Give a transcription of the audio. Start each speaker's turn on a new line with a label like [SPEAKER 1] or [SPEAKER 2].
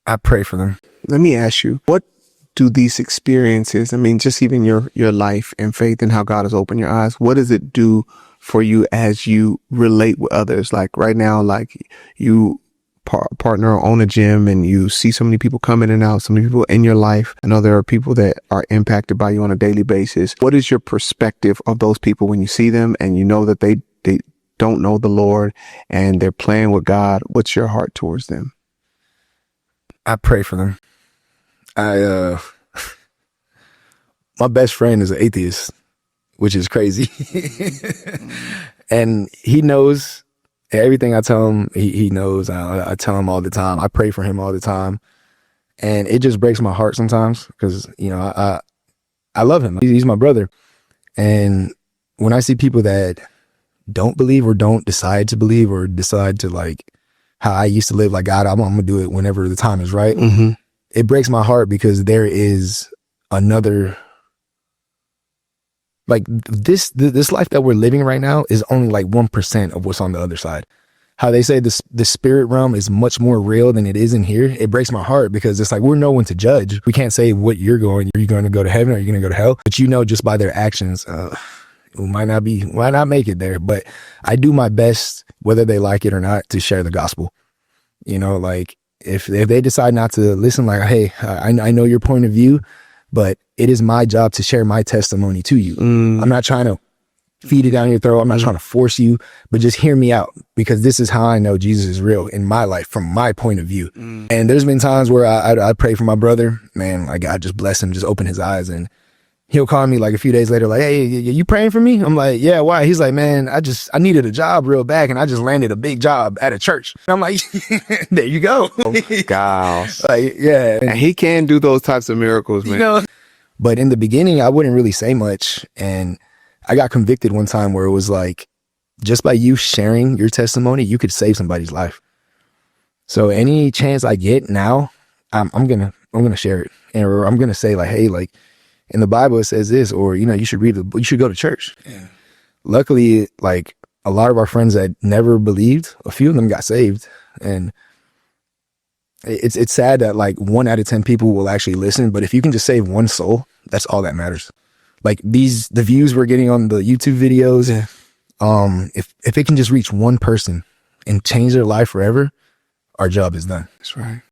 [SPEAKER 1] I pray for them.
[SPEAKER 2] Let me ask you, what do these experiences, I mean, just even your life and faith and how God has opened your eyes, what does it do for you as you relate with others? Like right now, like you partner or own a gym and you see so many people come in and out, so many people in your life. I know there are people that are impacted by you on a daily basis. What is your perspective of those people when you see them and you know that they don't know the Lord and they're playing with God? What's your heart towards them?
[SPEAKER 1] I pray for them. My best friend is an atheist, which is crazy. And he knows everything I tell him. He knows. I tell him all the time. I pray for him all the time. And it just breaks my heart sometimes because, you know, I love him. He's my brother. And when I see people that don't believe or don't decide to believe or decide to like how I used to live, like God, I'm going to do it whenever the time is right.
[SPEAKER 2] Mm-hmm.
[SPEAKER 1] It breaks my heart because there is another, like this life that we're living right now is only like 1% of what's on the other side. How they say the spirit realm is much more real than it is in here. It breaks my heart because it's like, we're no one to judge. We can't say what you're going. Are you going to go to heaven or are you going to go to hell? But you know, just by their actions, we might not make it there. But I do my best, whether they like it or not, to share the gospel. You know, like if they decide not to listen, like, hey, I know your point of view, but it is my job to share my testimony to you. I'm not trying to feed it down your throat. I'm not trying to force you, but just hear me out because this is how I know Jesus is real in my life from my point of view. And there's been times where I pray for my brother, man, like God just bless him, just open his eyes, and he'll call me like a few days later, like, hey, you praying for me? I'm like, yeah, why? He's like, man, I needed a job real bad and I just landed a big job at a church. And I'm like, there you go.
[SPEAKER 2] Gosh.
[SPEAKER 1] Like, yeah.
[SPEAKER 2] And he can do those types of miracles, man.
[SPEAKER 1] You know? But in the beginning, I wouldn't really say much. And I got convicted one time where it was like, just by you sharing your testimony, you could save somebody's life. So any chance I get now, I'm gonna share it. And I'm gonna say like, hey, like, in the Bible it says this, or, you know, you should you should go to church. Yeah. Luckily, like a lot of our friends that never believed, a few of them got saved. And it's sad that like 1 out of 10 people will actually listen, but if you can just save one soul, that's all that matters. Like the views we're getting on the YouTube videos, if it can just reach one person and change their life forever, our job is done.
[SPEAKER 2] That's right.